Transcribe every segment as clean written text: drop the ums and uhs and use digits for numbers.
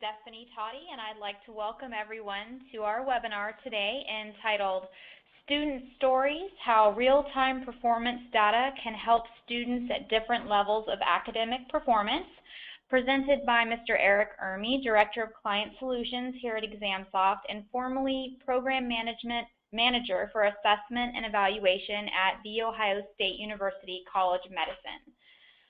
Stephanie Toddy, and I'd like to welcome everyone to our webinar today entitled Student Stories: How Real-Time Performance Data Can Help Students at Different Levels of Academic Performance, presented by Mr. Eric Ermie, Director of Client Solutions here at ExamSoft and formerly Program Manager for Assessment and Evaluation at The Ohio State University College of Medicine.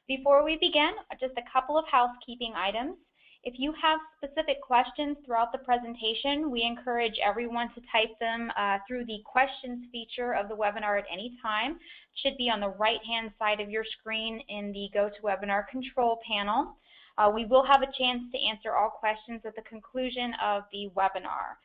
Before we begin, just a couple of housekeeping items. If you have specific questions throughout the presentation, we encourage everyone to type them through the questions feature of the webinar at any time. It should be on the right-hand side of your screen in the GoToWebinar control panel. We will have a chance to answer all questions at the conclusion of the webinar.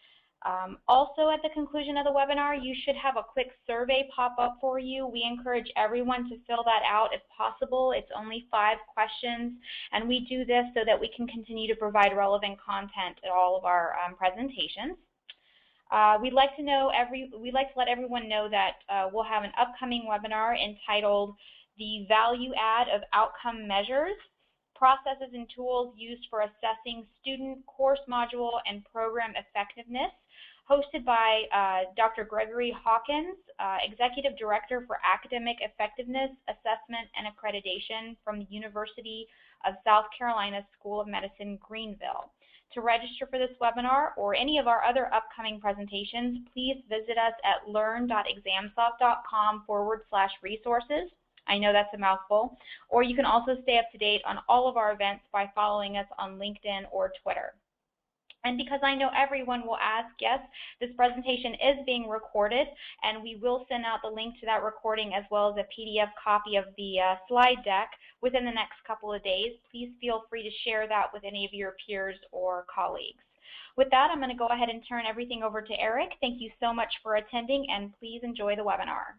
Also, at the conclusion of the webinar, you should have a quick survey pop up for you. We encourage everyone to fill that out if possible. It's only 5 questions, and we do this so that we can continue to provide relevant content at all of our presentations. We'd like to let everyone know that we'll have an upcoming webinar entitled "The Value Add of Outcome Measures: Processes and Tools Used for Assessing Student Course Module and Program Effectiveness," hosted by Dr. Gregory Hawkins, Executive Director for Academic Effectiveness, Assessment, and Accreditation from the University of South Carolina School of Medicine, Greenville. To register for this webinar or any of our other upcoming presentations, please visit us at learn.examsoft.com/resources. I know that's a mouthful. Or you can also stay up to date on all of our events by following us on LinkedIn or Twitter. And because I know everyone will ask, yes, this presentation is being recorded, and we will send out the link to that recording as well as a PDF copy of the slide deck within the next couple of days. Please feel free to share that with any of your peers or colleagues. With that, I'm going to go ahead and turn everything over to Eric. Thank you so much for attending, and please enjoy the webinar.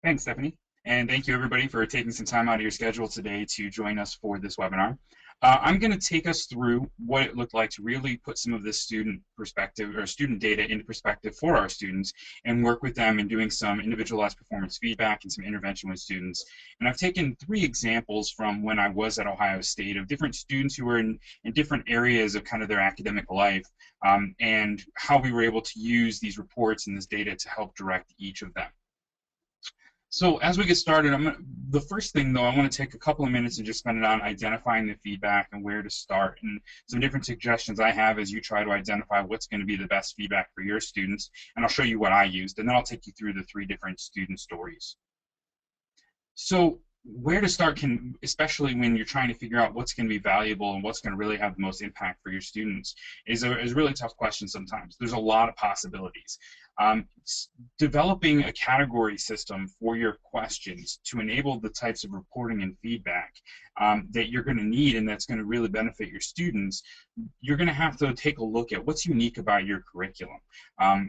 Thanks, Stephanie. And thank you, everybody, for taking some time out of your schedule today to join us for this webinar. I'm going to take us through what it looked like to really put some of this student perspective or student data into perspective for our students and work with them in doing some individualized performance feedback and some intervention with students. And I've taken 3 examples from when I was at Ohio State of different students who were in different areas of kind of their academic life and how we were able to use these reports and this data to help direct each of them. So as we get started, the first thing, though, I want to take a couple of minutes and just spend it on identifying the feedback and where to start, and some different suggestions I have as you try to identify what's going to be the best feedback for your students, and I'll show you what I used, and then I'll take you through the 3 different student stories. So where to start can, especially when you're trying to figure out what's going to be valuable and what's going to really have the most impact for your students, is a really tough question sometimes. There's a lot of possibilities. Developing a category system for your questions to enable the types of reporting and feedback that you're going to need and that's going to really benefit your students, you're going to have to take a look at what's unique about your curriculum.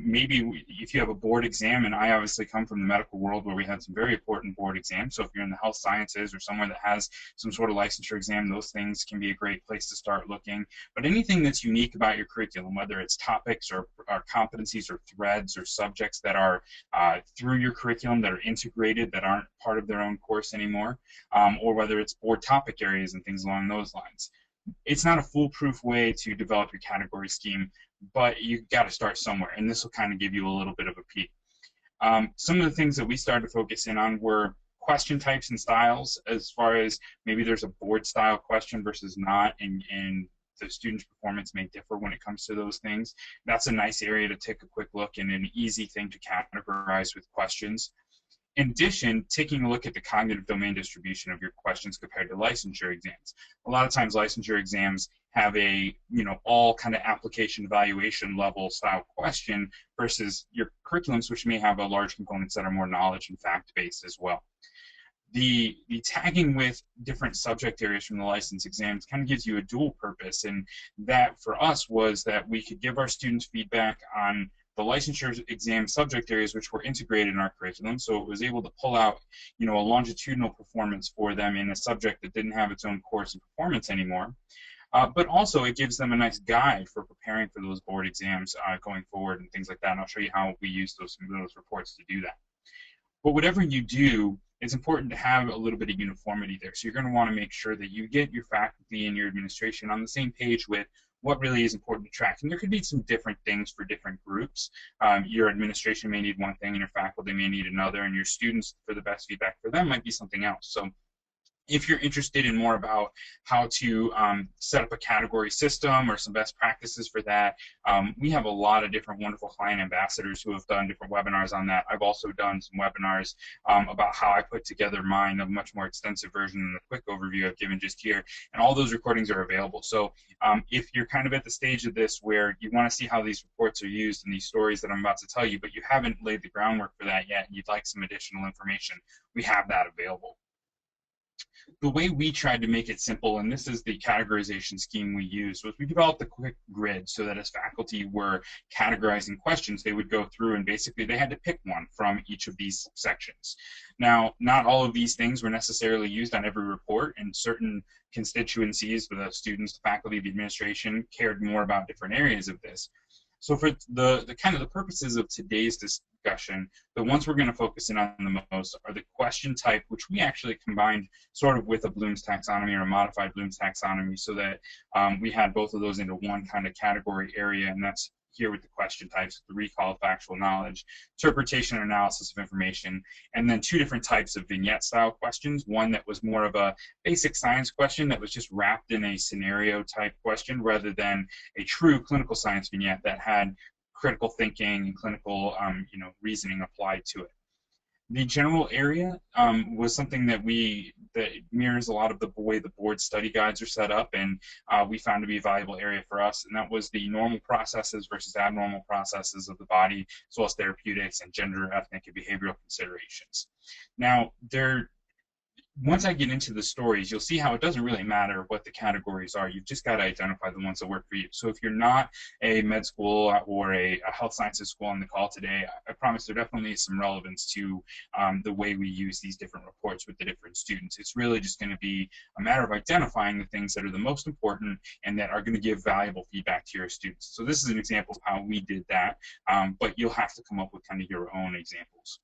Maybe if you have a board exam, and I obviously come from the medical world where we had some very important board exams, so if you're in the health sciences or somewhere that has some sort of licensure exam, those things can be a great place to start looking. But anything that's unique about your curriculum, whether it's topics or competencies or threads or subjects that are through your curriculum that are integrated, that aren't part of their own course anymore, or whether it's board topic areas and things along those lines. It's not a foolproof way to develop your category scheme, but you've got to start somewhere, and this will kind of give you a little bit of a peek. Some of the things that we started to focus in on were question types and styles, as far as maybe there's a board style question versus not, and the student's performance may differ when it comes to those things. That's a nice area to take a quick look and an easy thing to categorize with questions. In addition, taking a look at the cognitive domain distribution of your questions compared to licensure exams. A lot of times licensure exams have a, all kind of application evaluation level style question versus your curriculums, which may have a large components that are more knowledge and fact-based as well. The tagging with different subject areas from the license exams kind of gives you a dual purpose, and that for us was that we could give our students feedback on the licensure exam subject areas which were integrated in our curriculum, so it was able to pull out a longitudinal performance for them in a subject that didn't have its own course and performance anymore. But also it gives them a nice guide for preparing for those board exams going forward and things like that, and I'll show you how we use some of those reports to do that. But whatever you do, it's important to have a little bit of uniformity there. So you're going to want to make sure that you get your faculty and your administration on the same page with what really is important to track. And there could be some different things for different groups. Your administration may need one thing and your faculty may need another, and your students, for the best feedback for them, might be something else. So if you're interested in more about how to set up a category system or some best practices for that, we have a lot of different wonderful client ambassadors who have done different webinars on that. I've also done some webinars about how I put together mine, a much more extensive version than the quick overview I've given just here, and all those recordings are available. So if you're kind of at the stage of this where you want to see how these reports are used and these stories that I'm about to tell you, but you haven't laid the groundwork for that yet, and you'd like some additional information, we have that available. The way we tried to make it simple, and this is the categorization scheme we used, was we developed a quick grid so that as faculty were categorizing questions, they would go through and basically they had to pick one from each of these sections. Now, not all of these things were necessarily used on every report, and certain constituencies, the students, the faculty, the administration, cared more about different areas of this. So for the kind of the purposes of today's discussion, the ones we're going to focus in on the most are the question type, which we actually combined sort of with a Bloom's taxonomy or a modified Bloom's taxonomy, so that we had both of those into one kind of category area, and that's here with the question types, the recall of factual knowledge, interpretation and analysis of information, and then two different types of vignette style questions. One that was more of a basic science question that was just wrapped in a scenario type question rather than a true clinical science vignette that had critical thinking and clinical reasoning applied to it. The general area was something that mirrors a lot of the way the board study guides are set up, and we found to be a valuable area for us, and that was the normal processes versus abnormal processes of the body, as well as therapeutics and gender, ethnic, and behavioral considerations. Now, once I get into the stories, you'll see how it doesn't really matter what the categories are. You've just got to identify the ones that work for you. So if you're not a med school or a health sciences school on the call today, I promise there definitely is some relevance to the way we use these different reports with the different students. It's really just going to be a matter of identifying the things that are the most important and that are going to give valuable feedback to your students. So this is an example of how we did that, but you'll have to come up with kind of your own examples.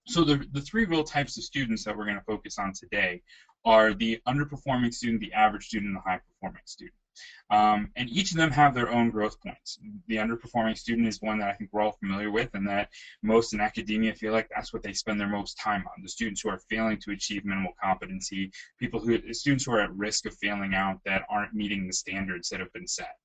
So the three real types of students that we're going to focus on today are the underperforming student, the average student, and the high-performing student. And each of them have their own growth points. The underperforming student is one that I think we're all familiar with, and that most in academia feel like that's what they spend their most time on. The students who are failing to achieve minimal competency, students who are at risk of failing out that aren't meeting the standards that have been set.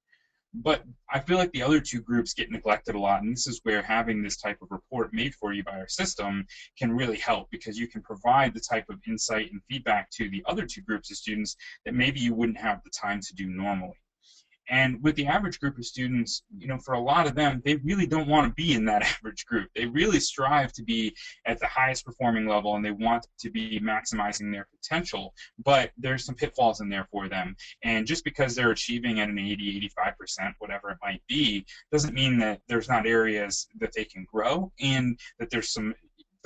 But I feel like the other two groups get neglected a lot, and this is where having this type of report made for you by our system can really help, because you can provide the type of insight and feedback to the other two groups of students that maybe you wouldn't have the time to do normally. And with the average group of students, for a lot of them, they really don't want to be in that average group. They really strive to be at the highest performing level, and they want to be maximizing their potential, but there's some pitfalls in there for them. And just because they're achieving at an 80, 85%, whatever it might be, doesn't mean that there's not areas that they can grow, and that there's some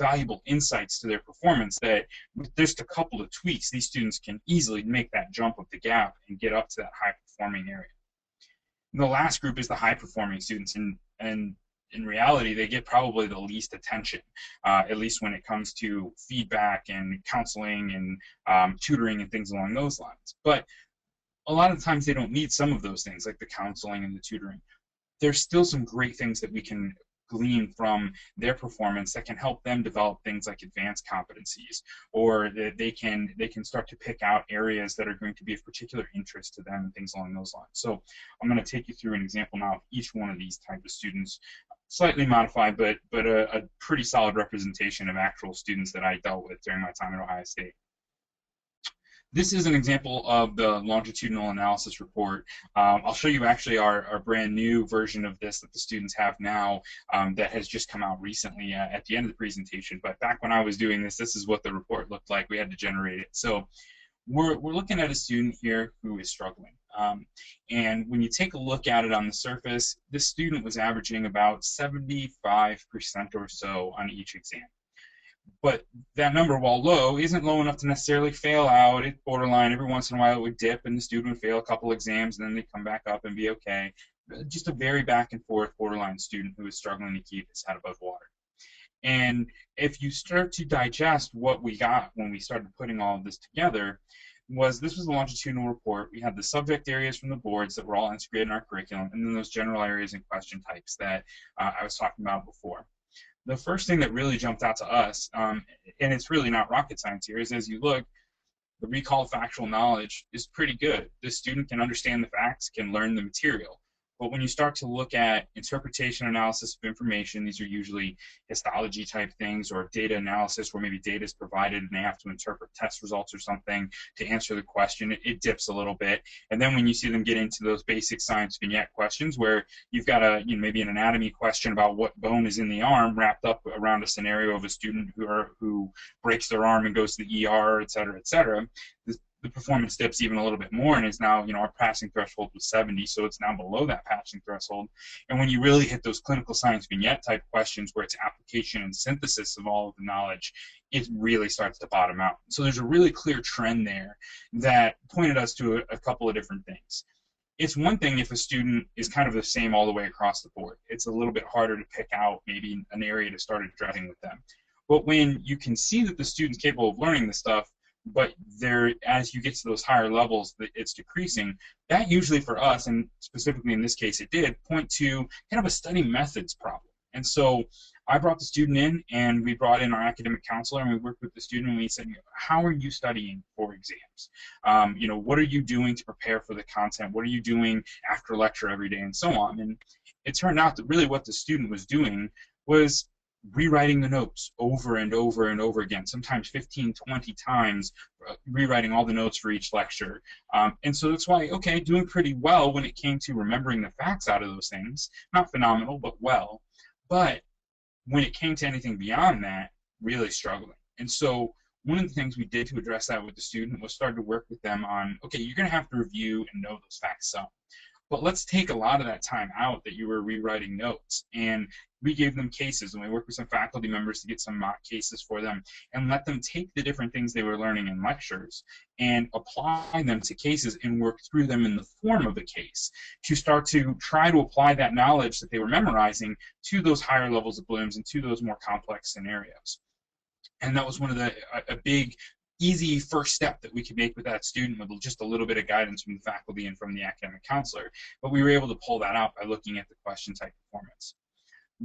valuable insights to their performance that with just a couple of tweaks, these students can easily make that jump of the gap and get up to that high performing area. And the last group is the high-performing students, and in reality, they get probably the least attention, at least when it comes to feedback and counseling and tutoring and things along those lines. But a lot of times they don't need some of those things, like the counseling and the tutoring. There's still some great things that we can glean from their performance that can help them develop things like advanced competencies, or that they can start to pick out areas that are going to be of particular interest to them and things along those lines. So I'm going to take you through an example now of each one of these types of students, slightly modified, but a pretty solid representation of actual students that I dealt with during my time at Ohio State. This is an example of the longitudinal analysis report. I'll show you actually our brand new version of this that the students have now that has just come out recently at the end of the presentation. But back when I was doing this, this is what the report looked like. We had to generate it. So we're looking at a student here who is struggling. And when you take a look at it on the surface, this student was averaging about 75% or so on each exam. But that number, while low, isn't low enough to necessarily fail out. It's borderline. Every once in a while it would dip and the student would fail a couple exams and then they'd come back up and be okay. Just a very back and forth borderline student who is struggling to keep his head above water. And if you start to digest what we got when we started putting all of this together, this was a longitudinal report. We had the subject areas from the boards that were all integrated in our curriculum, and then those general areas and question types that I was talking about before. The first thing that really jumped out to us, and it's really not rocket science here, is as you look, the recall of factual knowledge is pretty good. The student can understand the facts, can learn the material. But when you start to look at interpretation analysis of information, these are usually histology type things or data analysis where maybe data is provided and they have to interpret test results or something to answer the question, it dips a little bit. And then when you see them get into those basic science vignette questions where you've got maybe an anatomy question about what bone is in the arm wrapped up around a scenario of a student who breaks their arm and goes to the ER, et cetera, the performance dips even a little bit more, and it's now, our passing threshold was 70, so it's now below that passing threshold. And when you really hit those clinical science vignette type questions where it's application and synthesis of all of the knowledge, it really starts to bottom out. So there's a really clear trend there that pointed us to a couple of different things. It's one thing if a student is kind of the same all the way across the board. It's a little bit harder to pick out maybe an area to start addressing with them. But when you can see that the student's capable of learning this stuff, but as you get to those higher levels, it's decreasing. That usually for us, and specifically in this case it did, point to kind of a study methods problem. And so I brought the student in, and we brought in our academic counselor, and we worked with the student, and we said, how are you studying for exams? What are you doing to prepare for the content? What are you doing after lecture every day, and so on? And it turned out that really what the student was doing was rewriting the notes over and over and over again, sometimes 15, 20 times, rewriting all the notes for each lecture. And so that's why, okay, doing pretty well when it came to remembering the facts out of those things. Not phenomenal, but well. But when it came to anything beyond that, really struggling. And so one of the things we did to address that with the student was start to work with them on, okay, you're going to have to review and know those facts some. But let's take a lot of that time out that you were rewriting notes, and we gave them cases, and we worked with some faculty members to get some mock cases for them and let them take the different things they were learning in lectures and apply them to cases and work through them in the form of a case to start to try to apply that knowledge that they were memorizing to those higher levels of blooms and to those more complex scenarios. And that was one of a big easy first step that we could make with that student with just a little bit of guidance from the faculty and from the academic counselor. But we were able to pull that out by looking at the question type performance.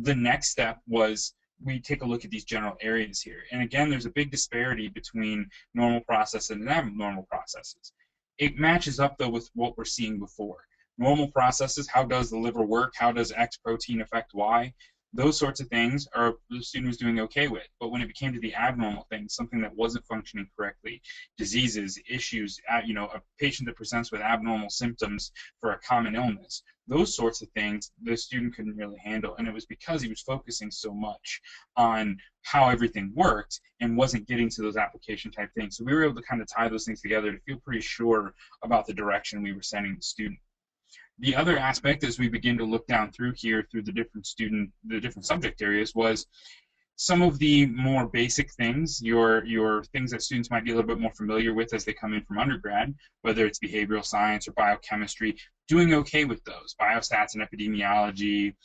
The next step was we take a look at these general areas here. And again, there's a big disparity between normal processes and abnormal processes. It matches up, though, with what we're seeing before. Normal processes, how does the liver work? How does X protein affect Y? Those sorts of things the student was doing okay with. But when it became to the abnormal things, something that wasn't functioning correctly, diseases, issues, a patient that presents with abnormal symptoms for a common illness, those sorts of things the student couldn't really handle. And it was because he was focusing so much on how everything worked and wasn't getting to those application type things. So we were able to kind of tie those things together to feel pretty sure about the direction we were sending the student. The other aspect, as we begin to look down through here through the different subject areas, was some of the more basic things, your things that students might be a little bit more familiar with as they come in from undergrad, whether it's behavioral science or biochemistry, doing okay with those. Biostats and epidemiology,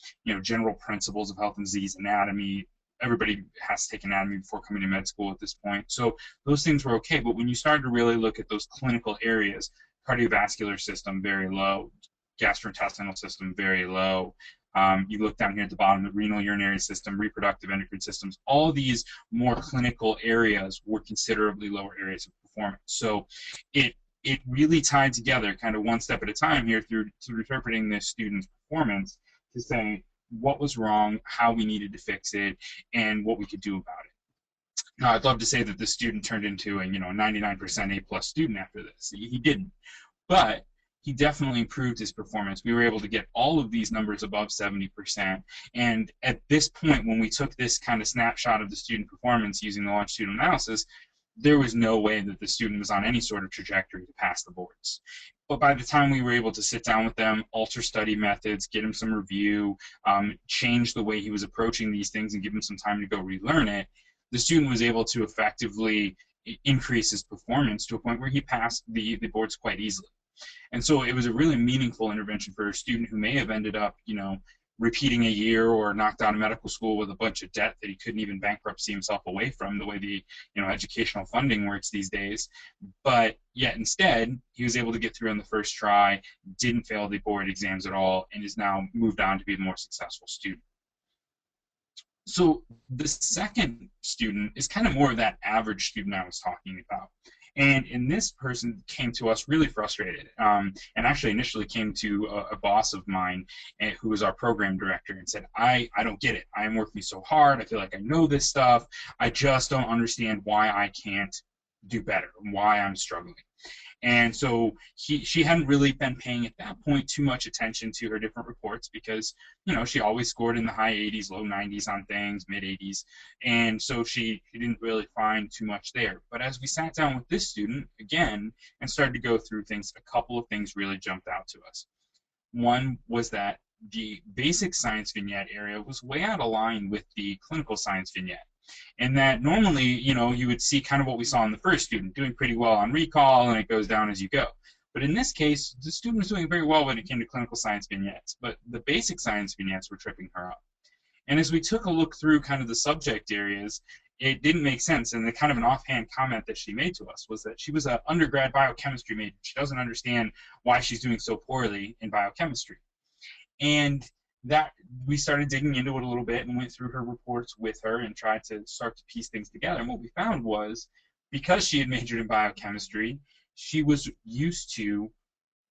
general principles of health and disease anatomy. Everybody has to take anatomy before coming to med school at this point. So those things were okay, but when you start to really look at those clinical areas, cardiovascular system, very low. Gastrointestinal system, very low. You look down here at the bottom, the renal urinary system, reproductive endocrine systems, all these more clinical areas were considerably lower areas of performance. So it really tied together kind of one step at a time here through interpreting this student's performance to say what was wrong, how we needed to fix it, and what we could do about it. Now, I'd love to say that this student turned into a 99% A+ student after this. He didn't. But he definitely improved his performance. We were able to get all of these numbers above 70%. And at this point, when we took this kind of snapshot of the student performance using the longitudinal analysis, there was no way that the student was on any sort of trajectory to pass the boards. But by the time we were able to sit down with them, alter study methods, get him some review, change the way he was approaching these things and give him some time to go relearn it, the student was able to effectively increase his performance to a point where he passed the boards quite easily. And so it was a really meaningful intervention for a student who may have ended up, repeating a year or knocked out of medical school with a bunch of debt that he couldn't even bankruptcy himself away from, the way the educational funding works these days. But yet instead, he was able to get through on the first try, didn't fail the board exams at all, and is now moved on to be a more successful student. So the second student is kind of more of that average student I was talking about. And this person came to us really frustrated, and actually initially came to a boss of mine who was our program director and said, I don't get it. I am working so hard. I feel like I know this stuff. I just don't understand why I can't do better, why I'm struggling. And so she hadn't really been paying at that point too much attention to her different reports because, she always scored in the high 80s, low 90s on things, mid 80s. And so she didn't really find too much there. But as we sat down with this student again and started to go through things, a couple of things really jumped out to us. One was that the basic science vignette area was way out of line with the clinical science vignette. And that normally, you would see kind of what we saw in the first student, doing pretty well on recall, and it goes down as you go. But in this case, the student was doing very well when it came to clinical science vignettes, but the basic science vignettes were tripping her up. And as we took a look through kind of the subject areas, it didn't make sense. And the kind of an offhand comment that she made to us was that she was an undergrad biochemistry major. She doesn't understand why she's doing so poorly in biochemistry. And that we started digging into it a little bit and went through her reports with her and tried to start to piece things together. And what we found was, because she had majored in biochemistry, she was used to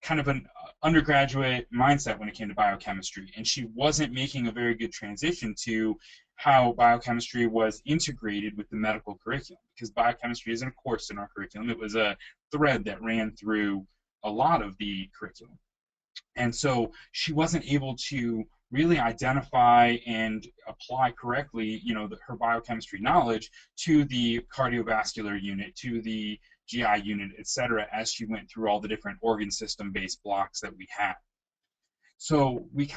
kind of an undergraduate mindset when it came to biochemistry, and she wasn't making a very good transition to how biochemistry was integrated with the medical curriculum, because biochemistry isn't a course in our curriculum. It was a thread that ran through a lot of the curriculum. And so she wasn't able to really identify and apply correctly, her biochemistry knowledge to the cardiovascular unit, to the GI unit, etc., as she went through all the different organ system-based blocks that we had. So we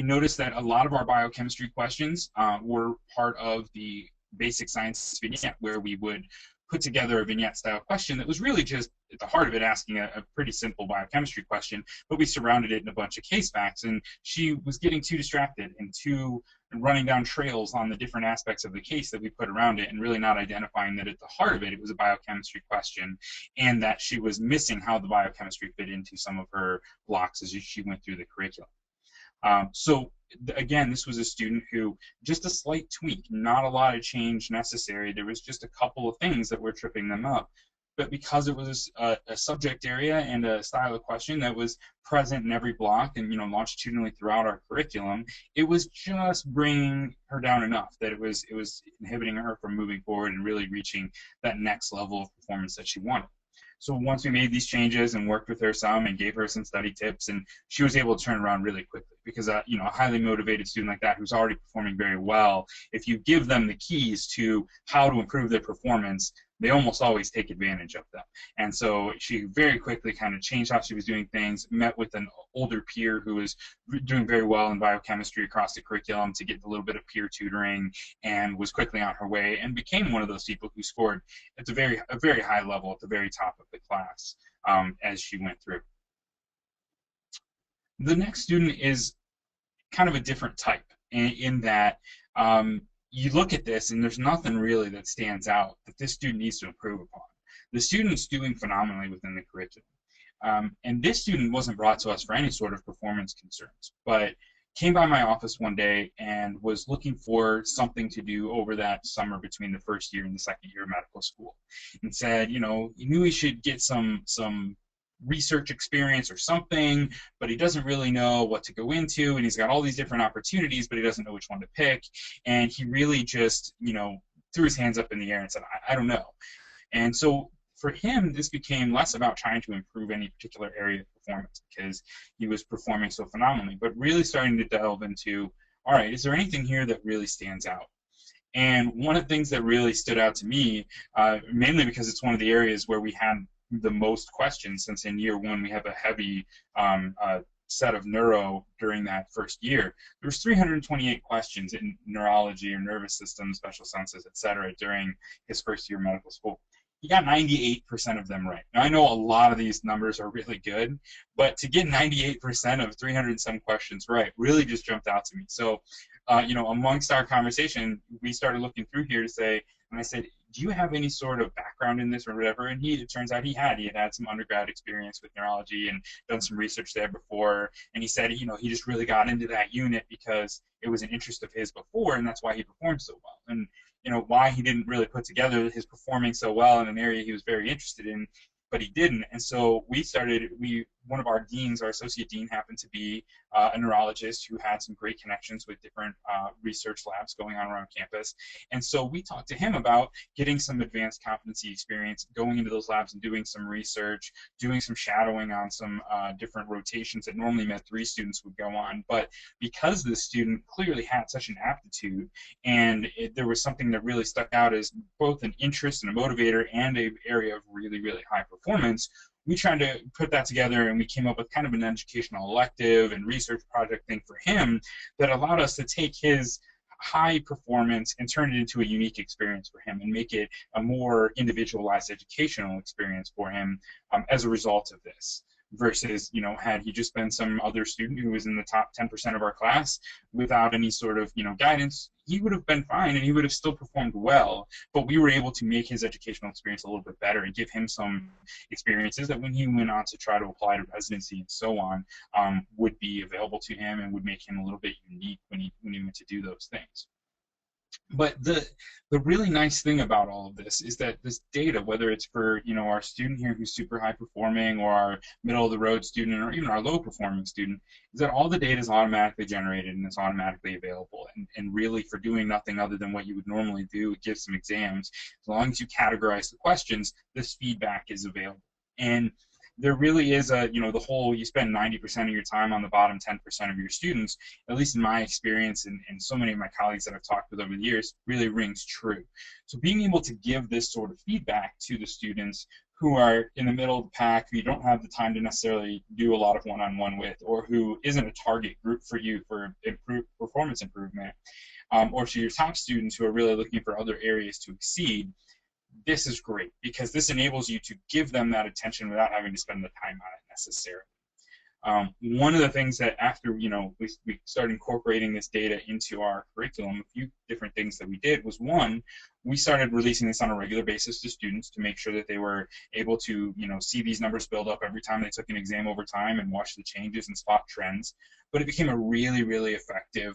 noticed that a lot of our biochemistry questions were part of the basic science vignette, where we would put together a vignette-style question that was really just, at the heart of it, asking a pretty simple biochemistry question, but we surrounded it in a bunch of case facts, and she was getting too distracted and running down trails on the different aspects of the case that we put around it, and really not identifying that at the heart of it, it was a biochemistry question, and that she was missing how the biochemistry fit into some of her blocks as she went through the curriculum. So again, this was a student who, just a slight tweak, not a lot of change necessary. There was just a couple of things that were tripping them up. But because it was a subject area and a style of question that was present in every block and longitudinally throughout our curriculum, it was just bringing her down enough that it was inhibiting her from moving forward and really reaching that next level of performance that she wanted. So once we made these changes and worked with her some and gave her some study tips, and she was able to turn around really quickly, because a highly motivated student like that who's already performing very well, if you give them the keys to how to improve their performance, they almost always take advantage of them. And so she very quickly kind of changed how she was doing things, met with an older peer who was doing very well in biochemistry across the curriculum to get a little bit of peer tutoring, and was quickly on her way and became one of those people who scored at a very high level at the very top of the class as she went through. The next student is kind of a different type in that you look at this and there's nothing really that stands out that this student needs to improve upon. The student's doing phenomenally within the curriculum. And this student wasn't brought to us for any sort of performance concerns, but came by my office one day and was looking for something to do over that summer between the first year and the second year of medical school, and said, he knew he should get some research experience or something, but he doesn't really know what to go into, and he's got all these different opportunities, but he doesn't know which one to pick, and he really just, threw his hands up in the air and said, I don't know. And so for him, this became less about trying to improve any particular area of performance, because he was performing so phenomenally, but really starting to delve into, all right, is there anything here that really stands out? And one of the things that really stood out to me, mainly because it's one of the areas where we had the most questions, since in year one we have a heavy set of neuro during that first year. There was 328 questions in neurology or nervous system, special senses, etc. during his first year of medical school. he got 98% of them right. Now, I know a lot of these numbers are really good, but to get 98% of 300 and some questions right really just jumped out to me. So, amongst our conversation, we started looking through here to say, and I said, do you have any sort of background in this or whatever? And it turns out he had some undergrad experience with neurology and done some research there before. And he said, he just really got into that unit because it was an interest of his before, and that's why he performed so well. And why he didn't really put together his performing so well in an area he was very interested in, but he didn't. And so one of our deans, our associate dean, happened to be a neurologist who had some great connections with different research labs going on around campus. And so we talked to him about getting some advanced competency experience, going into those labs and doing some research, doing some shadowing on some different rotations that normally meant 3 students would go on. But because this student clearly had such an aptitude, and there was something that really stuck out as both an interest and a motivator and an area of really, really high performance, we tried to put that together, and we came up with kind of an educational elective and research project thing for him that allowed us to take his high performance and turn it into a unique experience for him and make it a more individualized educational experience for him as a result of this. Versus, had he just been some other student who was in the top 10% of our class without any sort of, guidance, he would have been fine and he would have still performed well. But we were able to make his educational experience a little bit better and give him some experiences that when he went on to try to apply to residency and so on, would be available to him and would make him a little bit unique when he went to do those things. But the really nice thing about all of this is that this data, whether it's for our student here who's super high performing, or our middle of the road student, or even our low performing student, is that all the data is automatically generated and it's automatically available. And really, for doing nothing other than what you would normally do, it gives some exams. As long as you categorize the questions, this feedback is available. And there really is you spend 90% of your time on the bottom 10% of your students, at least in my experience and so many of my colleagues that I've talked with over the years, really rings true. So being able to give this sort of feedback to the students who are in the middle of the pack, who you don't have the time to necessarily do a lot of one-on-one with, or who isn't a target group for you for performance improvement, or to your top students who are really looking for other areas to exceed, this is great because this enables you to give them that attention without having to spend the time on it necessarily. One of the things that after we started incorporating this data into our curriculum, a few different things that we did was, one, we started releasing this on a regular basis to students to make sure that they were able to see these numbers build up every time they took an exam over time and watch the changes and spot trends. But it became a really, really effective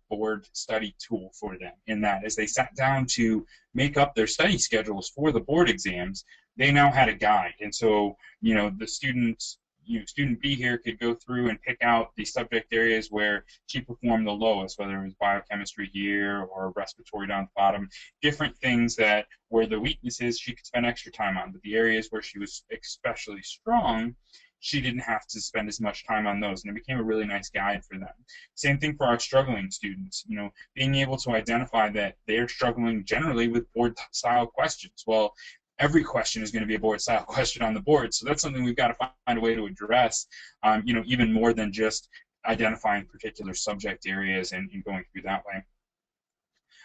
board study tool for them, in that as they sat down to make up their study schedules for the board exams, they now had a guide. And so the students, student B here could go through and pick out the subject areas where she performed the lowest, whether it was biochemistry here or respiratory down at the bottom, different things that where the weaknesses she could spend extra time on, but the areas where she was especially strong, she didn't have to spend as much time on those, and it became a really nice guide for them. Same thing for our struggling students, being able to identify that they're struggling generally with board-style questions. Well, every question is going to be a board-style question on the board, so that's something we've got to find a way to address, even more than just identifying particular subject areas and going through that way.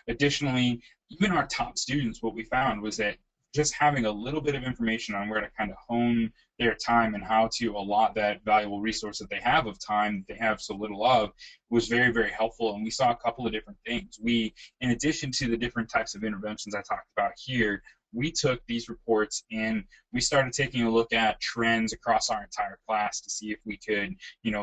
Additionally, even our top students, what we found was that just having a little bit of information on where to kind of hone their time and how to allot that valuable resource that they have of time that they have so little of was very, very helpful. And we saw a couple of different things. We, in addition to the different types of interventions I talked about here, we took these reports and we started taking a look at trends across our entire class to see if we could,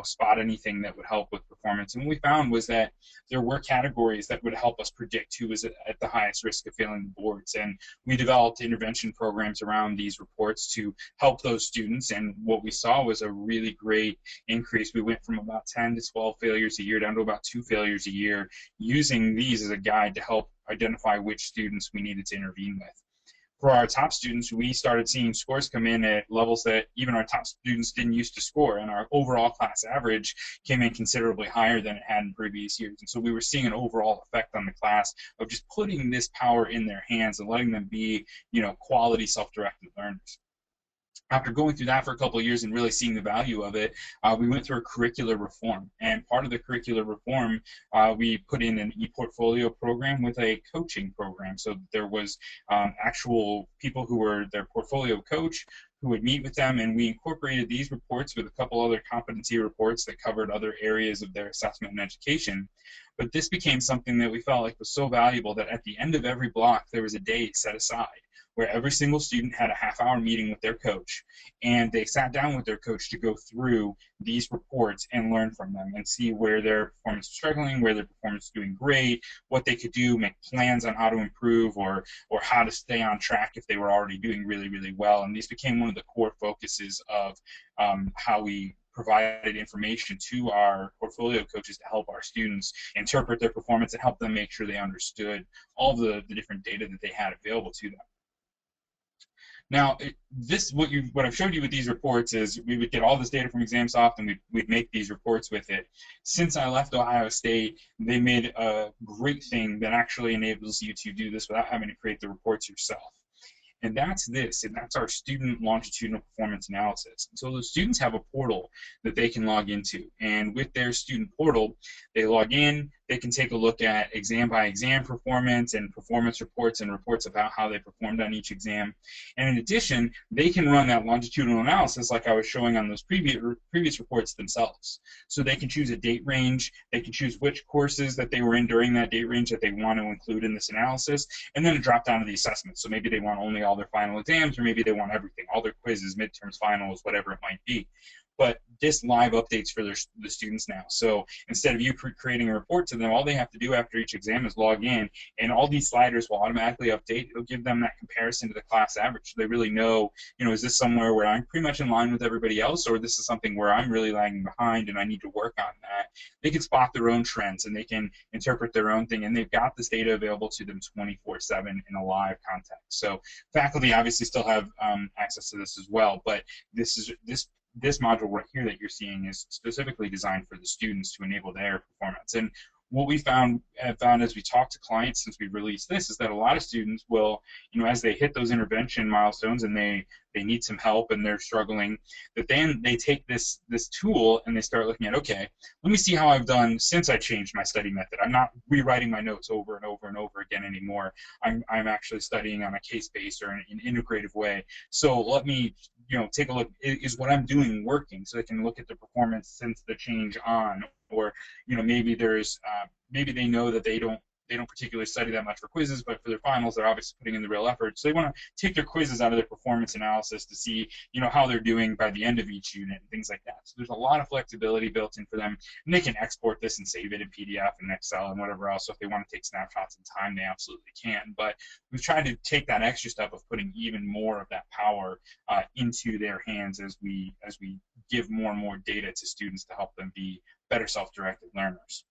spot anything that would help with performance. And what we found was that there were categories that would help us predict who was at the highest risk of failing the boards. And we developed intervention programs around these reports to help those students. And what we saw was a really great increase. We went from about 10 to 12 failures a year down to about 2 failures a year, using these as a guide to help identify which students we needed to intervene with. For our top students, we started seeing scores come in at levels that even our top students didn't used to score, and our overall class average came in considerably higher than it had in previous years. And so we were seeing an overall effect on the class of just putting this power in their hands and letting them be, quality self-directed learners. After going through that for a couple of years and really seeing the value of it, we went through a curricular reform. And part of the curricular reform, we put in an e-portfolio program with a coaching program. So there was actual people who were their portfolio coach who would meet with them, and we incorporated these reports with a couple other competency reports that covered other areas of their assessment and education. But this became something that we felt like was so valuable that at the end of every block, there was a day set aside where every single student had a half-hour meeting with their coach, and they sat down with their coach to go through these reports and learn from them and see where their performance was struggling, where their performance was doing great, what they could do, make plans on how to improve, or how to stay on track if they were already doing really, really well. And these became one of the core focuses of how we provided information to our portfolio coaches to help our students interpret their performance and help them make sure they understood all the different data that they had available to them. Now, what I've showed you with these reports is we would get all this data from ExamSoft and we'd make these reports with it. Since I left Ohio State, they made a great thing that actually enables you to do this without having to create the reports yourself. And that's this, and that's our student longitudinal performance analysis. So the students have a portal that they can log into, and with their student portal, they log in, they can take a look at exam by exam performance and performance reports and reports about how they performed on each exam. And in addition, they can run that longitudinal analysis like I was showing on those previous reports themselves. So they can choose a date range, they can choose which courses that they were in during that date range that they want to include in this analysis, and then drop down to the assessments. So maybe they want only all their final exams, or maybe they want everything, all their quizzes, midterms, finals, whatever it might be. But this live updates for the students now. So instead of you creating a report to them, all they have to do after each exam is log in, and all these sliders will automatically update. It'll give them that comparison to the class average. So they really know, is this somewhere where I'm pretty much in line with everybody else, or this is something where I'm really lagging behind and I need to work on that. They can spot their own trends and they can interpret their own thing, and they've got this data available to them 24/7 in a live context. So faculty obviously still have access to this as well, but this module right here that you're seeing is specifically designed for the students to enable their performance. And what we have found as we talk to clients since we released this is that a lot of students will, as they hit those intervention milestones and they need some help and they're struggling, that then they take this tool and they start looking at, okay, let me see how I've done since I changed my study method. I'm not rewriting my notes over and over and over again anymore. I'm actually studying on a case-based or an integrative way. So let me take a look, is what I'm doing working, so they can look at the performance since the change on, or maybe there's maybe they know that they don't particularly study that much for quizzes, but for their finals they're obviously putting in the real effort, so they want to take their quizzes out of their performance analysis to see how they're doing by the end of each unit and things like that. So there's a lot of flexibility built in for them, and they can export this and save it in PDF and Excel and whatever else. So if they want to take snapshots in time, they absolutely can. But we've tried to take that extra step of putting even more of that power into their hands as we give more and more data to students to help them be better self-directed learners.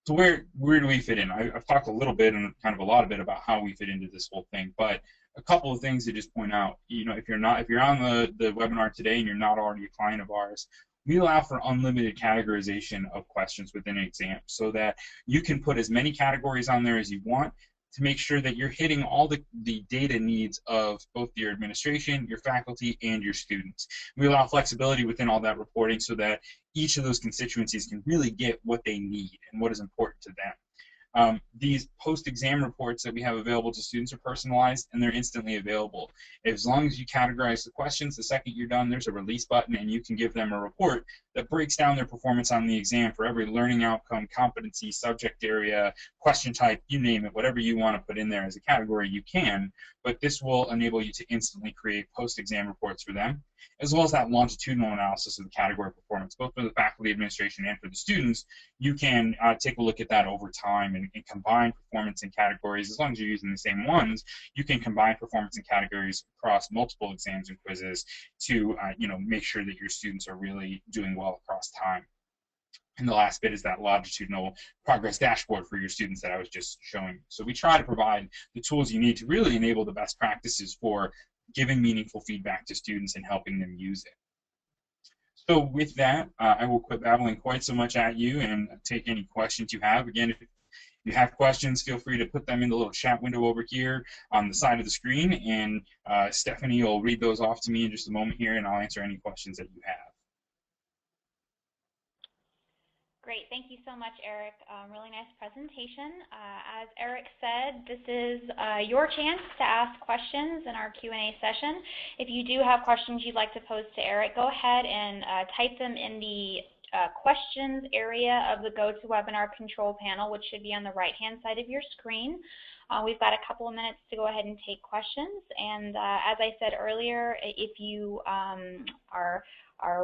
So where do we fit in? I've talked a little bit and kind of a lot of it about how we fit into this whole thing, but a couple of things to just point out. If you're on the webinar today and you're not already a client of ours, we allow for unlimited categorization of questions within an exam, so that you can put as many categories on there as you want to make sure that you're hitting all the data needs of both your administration, your faculty, and your students. We allow flexibility within all that reporting so that each of those constituencies can really get what they need and what is important to them. These post-exam reports that we have available to students are personalized and they're instantly available. As long as you categorize the questions, the second you're done, there's a release button and you can give them a report that breaks down their performance on the exam for every learning outcome, competency, subject area, question type, you name it, whatever you want to put in there as a category, you can, but this will enable you to instantly create post-exam reports for them, as well as that longitudinal analysis of the category performance, both for the faculty, administration, and for the students. You can take a look at that over time and combine performance and categories. As long as you're using the same ones, you can combine performance and categories across multiple exams and quizzes to make sure that your students are really doing well across time. And the last bit is that longitudinal progress dashboard for your students that I was just showing you. So we try to provide the tools you need to really enable the best practices for giving meaningful feedback to students and helping them use it. So with that, I will quit babbling quite so much at you and take any questions you have. Again, you have questions, feel free to put them in the little chat window over here on the side of the screen, and Stephanie will read those off to me in just a moment here, and I'll answer any questions that you have. Great, thank you so much, Eric. Really nice presentation. As Eric said, this is your chance to ask questions in our Q&A session. If you do have questions you'd like to pose to Eric, go ahead and type them in the questions area of the GoToWebinar control panel, which should be on the right-hand side of your screen. We've got a couple of minutes to go ahead and take questions, and as I said earlier, if you are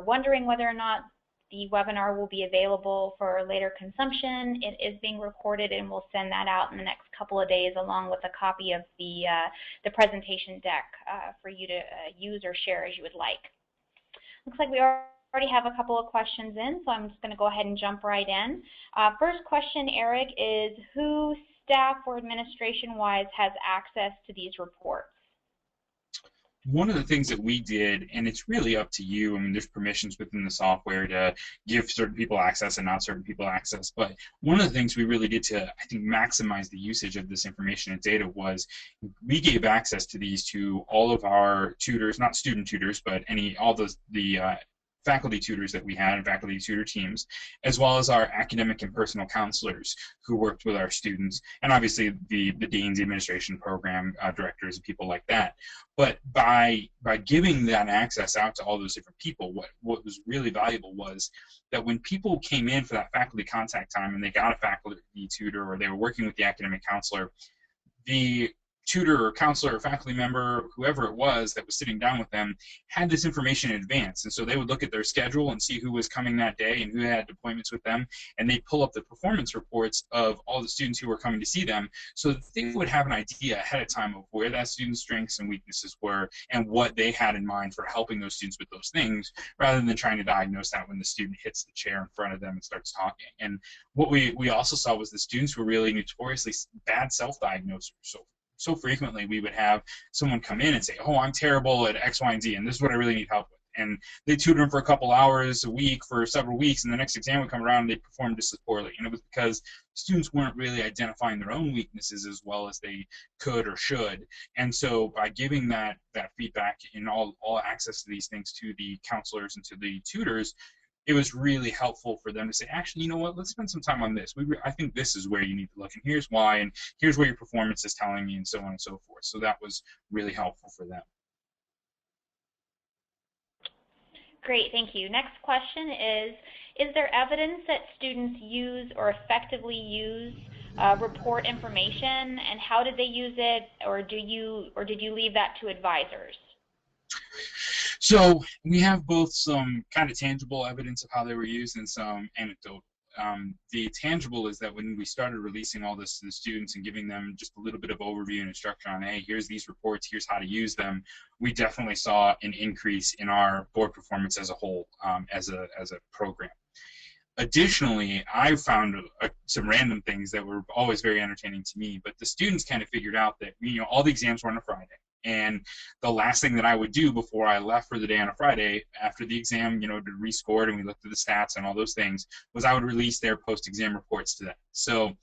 wondering whether or not the webinar will be available for later consumption, it is being recorded, and we'll send that out in the next couple of days along with a copy of the presentation deck for you to use or share as you would like. Looks like we already have a couple of questions in, so I'm just going to go ahead and jump right in. First question, Eric, is who, staff or administration-wise, has access to these reports? One of the things that we did, and it's really up to you, I mean, there's permissions within the software to give certain people access and not certain people access, but one of the things we really did to, I think, maximize the usage of this information and data was we gave access to these to all of our tutors, not student tutors, but all the faculty tutors that we had and faculty tutor teams, as well as our academic and personal counselors who worked with our students, and obviously the deans, the administration program directors, and people like that. But by giving that access out to all those different people, what was really valuable was that when people came in for that faculty contact time and they got a faculty tutor or they were working with the academic counselor, the tutor or counselor or faculty member, whoever it was that was sitting down with them, had this information in advance. And so they would look at their schedule and see who was coming that day and who had appointments with them, and they'd pull up the performance reports of all the students who were coming to see them so that they would have an idea ahead of time of where that student's strengths and weaknesses were and what they had in mind for helping those students with those things, rather than trying to diagnose that when the student hits the chair in front of them and starts talking. And what we also saw was the students were really notoriously bad self-diagnosers. So frequently we would have someone come in and say, oh, I'm terrible at X, Y, and Z, and this is what I really need help with. And they tutor them for a couple hours a week for several weeks, and the next exam would come around and they'd perform just as poorly. And it was because students weren't really identifying their own weaknesses as well as they could or should. And so by giving that feedback and all access to these things to the counselors and to the tutors, it was really helpful for them to say, actually, you know what, let's spend some time on this. I think this is where you need to look, and here's why, and here's where your performance is telling me, and so on and so forth. So that was really helpful for them. Great, thank you. Next question is there evidence that students use or effectively use report information, and how did they use it, or did you leave that to advisors? So we have both some kind of tangible evidence of how they were used and some anecdotal. The tangible is that when we started releasing all this to the students and giving them just a little bit of overview and instruction on, hey, here's these reports, here's how to use them, we definitely saw an increase in our board performance as a whole, as a program. Additionally, I found some random things that were always very entertaining to me, but the students kind of figured out that, you know, all the exams were on a Friday. And the last thing that I would do before I left for the day on a Friday, after the exam, you know, to rescore and we looked at the stats and all those things, was I would release their post-exam reports to them. So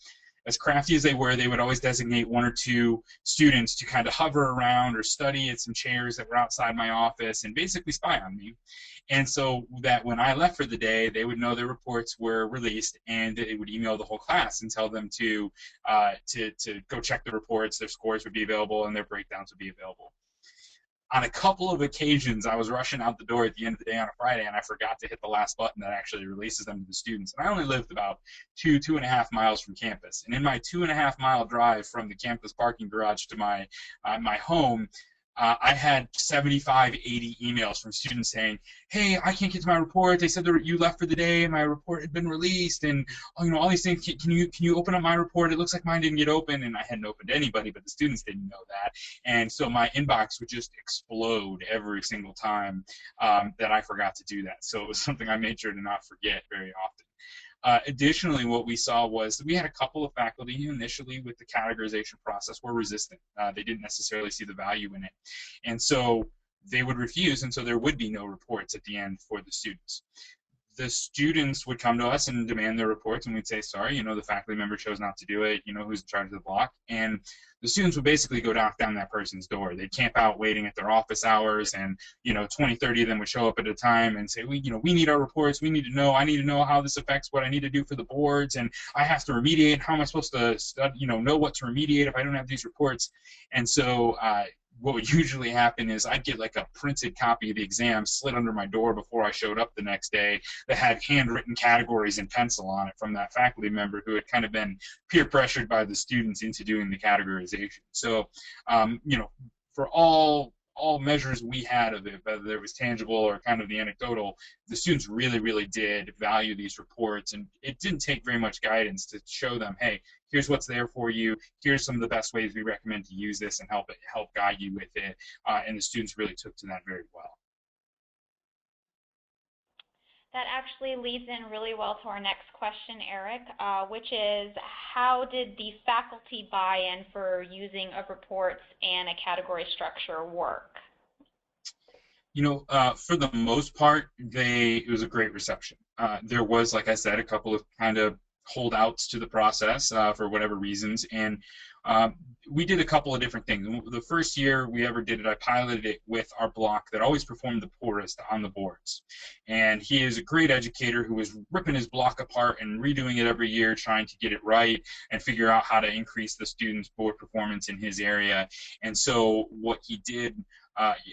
as crafty as they were, they would always designate one or two students to kind of hover around or study at some chairs that were outside my office and basically spy on me. And so that when I left for the day, they would know their reports were released, and it would email the whole class and tell them to go check the reports, their scores would be available, and their breakdowns would be available. On a couple of occasions, I was rushing out the door at the end of the day on a Friday, and I forgot to hit the last button that actually releases them to the students. And I only lived about 2.5 miles from campus. And in my 2.5 mile drive from the campus parking garage to my home, I had 75, 80 emails from students saying, hey, I can't get to my report. They said that you left for the day and my report had been released, and you know, all these things. Can you open up my report? It looks like mine didn't get open, and I hadn't opened anybody, but the students didn't know that. And so my inbox would just explode every single time that I forgot to do that. So it was something I made sure to not forget very often. Additionally, what we saw was that we had a couple of faculty who initially with the categorization process were resistant. They didn't necessarily see the value in it. And so they would refuse, and so there would be no reports at the end for the students. the students would come to us and demand their reports, and we'd say, sorry, the faculty member chose not to do it, who's in charge of the block. And the students would basically go knock down that person's door. They'd camp out waiting at their office hours, and 20, 30 of them would show up at a time and say, we need our reports. We need to know. I need to know how this affects what I need to do for the boards, and I have to remediate. How am I supposed to know what to remediate if I don't have these reports? And so what would usually happen is I'd get like a printed copy of the exam slid under my door before I showed up the next day that had handwritten categories in pencil on it from that faculty member who had kind of been peer pressured by the students into doing the categorization. So, for all measures we had of it, whether it was tangible or kind of the anecdotal, the students really, really did value these reports, and it didn't take very much guidance to show them, hey, here's what's there for you, here's some of the best ways we recommend to use this and help guide you with it, and the students really took to that very well. That actually leads in really well to our next question, Eric, which is how did the faculty buy-in for using of reports and a category structure work? For the most part, it was a great reception. There was, like I said, a couple of kind of holdouts to the process for whatever reasons, and we did a couple of different things. The first year we ever did it, I piloted it with our block that always performed the poorest on the boards. And he is a great educator who was ripping his block apart and redoing it every year, trying to get it right and figure out how to increase the student's board performance in his area. And so what he did,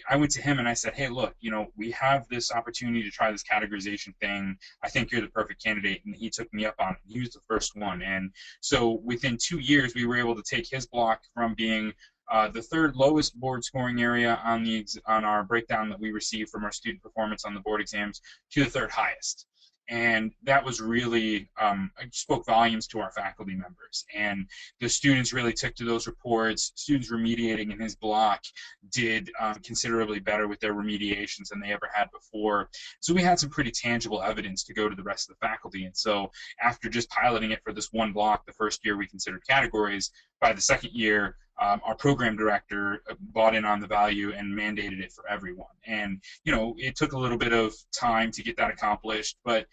I went to him and I said, hey, look, we have this opportunity to try this categorization thing. I think you're the perfect candidate. And he took me up on it. He was the first one. And so within 2 years, we were able to take his block from being the third lowest board scoring area on our breakdown that we received from our student performance on the board exams to the third highest. And that was really, spoke volumes to our faculty members. And the students really took to those reports. Students remediating in his block did considerably better with their remediations than they ever had before. So we had some pretty tangible evidence to go to the rest of the faculty. And so after just piloting it for this one block, the first year we considered categories, by the second year, our program director bought in on the value and mandated it for everyone. And, it took a little bit of time to get that accomplished, but,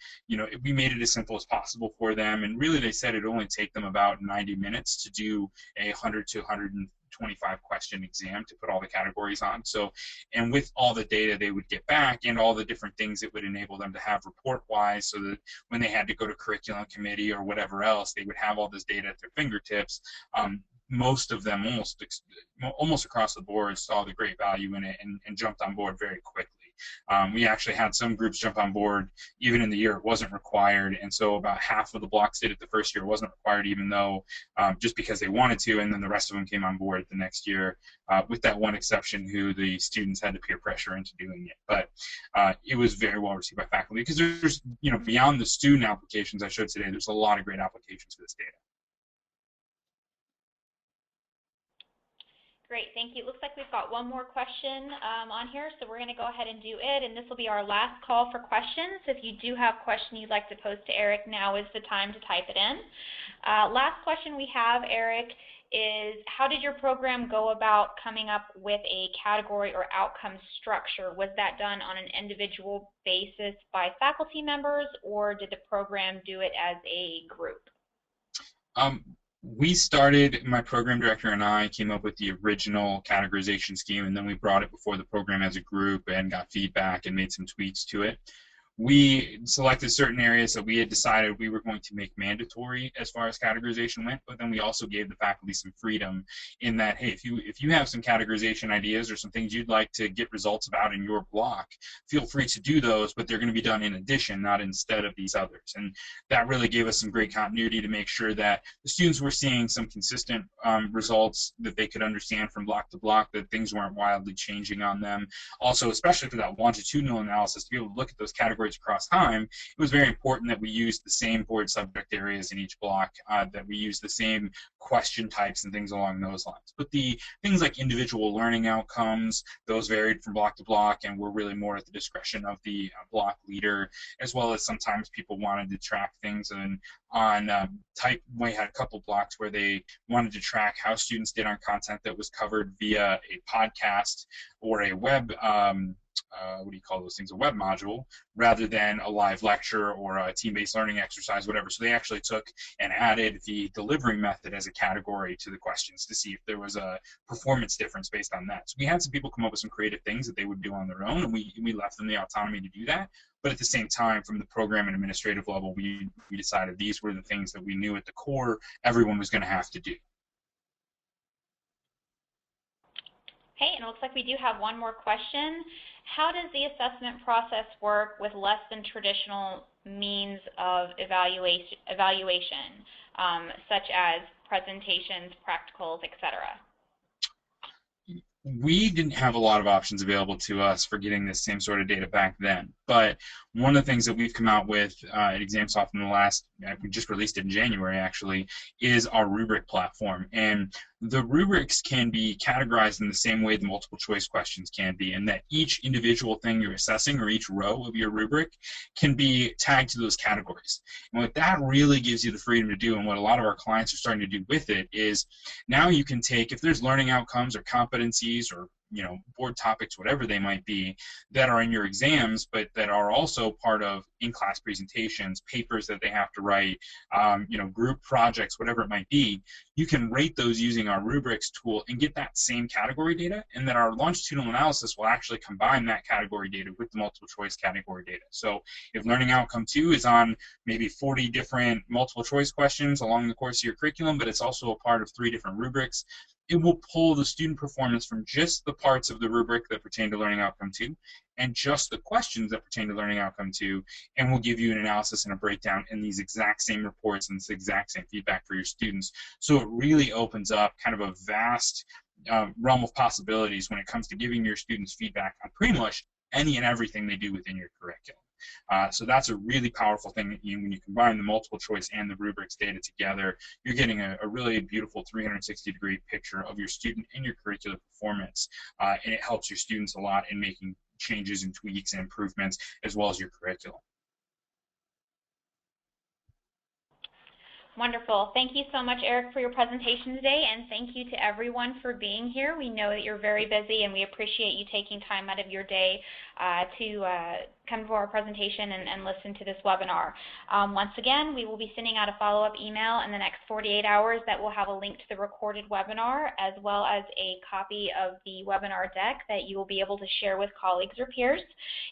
we made it as simple as possible for them. And really, they said it'd only take them about 90 minutes to do a 100 to 125 question exam to put all the categories on. So, and with all the data they would get back and all the different things it would enable them to have report-wise, so that when they had to go to curriculum committee or whatever else, they would have all this data at their fingertips. Most of them, almost across the board, saw the great value in it and jumped on board very quickly. We actually had some groups jump on board even in the year it wasn't required, and so about half of the blocks did it the first year. It wasn't required, even though just because they wanted to, and then the rest of them came on board the next year, with that one exception who the students had to peer pressure into doing it. But it was very well received by faculty because there's, beyond the student applications I showed today, there's a lot of great applications for this data. Great, thank you. It looks like we've got one more question on here, so we're going to go ahead and do it, and this will be our last call for questions. If you do have a question you'd like to pose to Eric, now is the time to type it in. Last question we have, Eric, is how did your program go about coming up with a category or outcome structure? Was that done on an individual basis by faculty members, or did the program do it as a group? We started, my program director and I came up with the original categorization scheme, and then we brought it before the program as a group and got feedback and made some tweaks to it. We selected certain areas that we had decided we were going to make mandatory as far as categorization went, but then we also gave the faculty some freedom in that, hey, if you have some categorization ideas or some things you'd like to get results about in your block, feel free to do those, but they're going to be done in addition, not instead of these others. And that really gave us some great continuity to make sure that the students were seeing some consistent results that they could understand from block to block, that things weren't wildly changing on them. Also, especially for that longitudinal analysis, to be able to look at those categories across time, it was very important that we used the same board subject areas in each block, that we used the same question types and things along those lines. But the things like individual learning outcomes, those varied from block to block and were really more at the discretion of the block leader, as well as sometimes people wanted to track things we had a couple blocks where they wanted to track how students did on content that was covered via a podcast or a web what do you call those things, a web module, rather than a live lecture or a team-based learning exercise, whatever. So they actually took and added the delivery method as a category to the questions to see if there was a performance difference based on that. So we had some people come up with some creative things that they would do on their own, and we left them the autonomy to do that. But at the same time, from the program and administrative level, we decided these were the things that we knew at the core everyone was going to have to do. Okay, and it looks like we do have one more question. How does the assessment process work with less than traditional means of evaluation, such as presentations, practicals, etc.? We didn't have a lot of options available to us for getting this same sort of data back then. But one of the things that we've come out with at ExamSoft in the last, we just released it in January actually, is our rubric platform. And the rubrics can be categorized in the same way the multiple choice questions can be, and that each individual thing you're assessing or each row of your rubric can be tagged to those categories. And what that really gives you the freedom to do, and what a lot of our clients are starting to do with it, is now you can take, if there's learning outcomes or competencies or board topics, whatever they might be, that are in your exams, but that are also part of in-class presentations, papers that they have to write, group projects, whatever it might be, you can rate those using our rubrics tool and get that same category data, and then our longitudinal analysis will actually combine that category data with the multiple choice category data. So if learning outcome 2 is on maybe 40 different multiple choice questions along the course of your curriculum, but it's also a part of 3 different rubrics, it will pull the student performance from just the parts of the rubric that pertain to learning outcome 2 and just the questions that pertain to learning outcome 2, and will give you an analysis and a breakdown in these exact same reports and this exact same feedback for your students. So it really opens up kind of a vast realm of possibilities when it comes to giving your students feedback on pretty much any and everything they do within your curriculum. So that's a really powerful thing that when you combine the multiple choice and the rubrics data together, you're getting a really beautiful 360-degree picture of your student and your curricular performance, and it helps your students a lot in making changes and tweaks and improvements as well as your curriculum. Wonderful. Thank you so much, Eric, for your presentation today, and thank you to everyone for being here. We know that you're very busy, and we appreciate you taking time out of your day to come to our presentation and listen to this webinar. Once again, we will be sending out a follow-up email in the next 48 hours that will have a link to the recorded webinar, as well as a copy of the webinar deck that you will be able to share with colleagues or peers.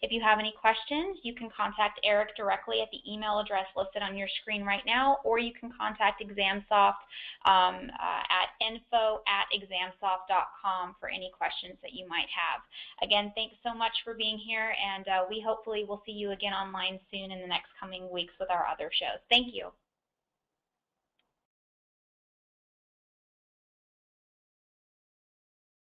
If you have any questions, you can contact Eric directly at the email address listed on your screen right now, or you can contact ExamSoft at info@examsoft.com for any questions that you might have. Again, thanks so much for being here, and we hopefully will see you again online soon in the next coming weeks with our other shows. Thank you.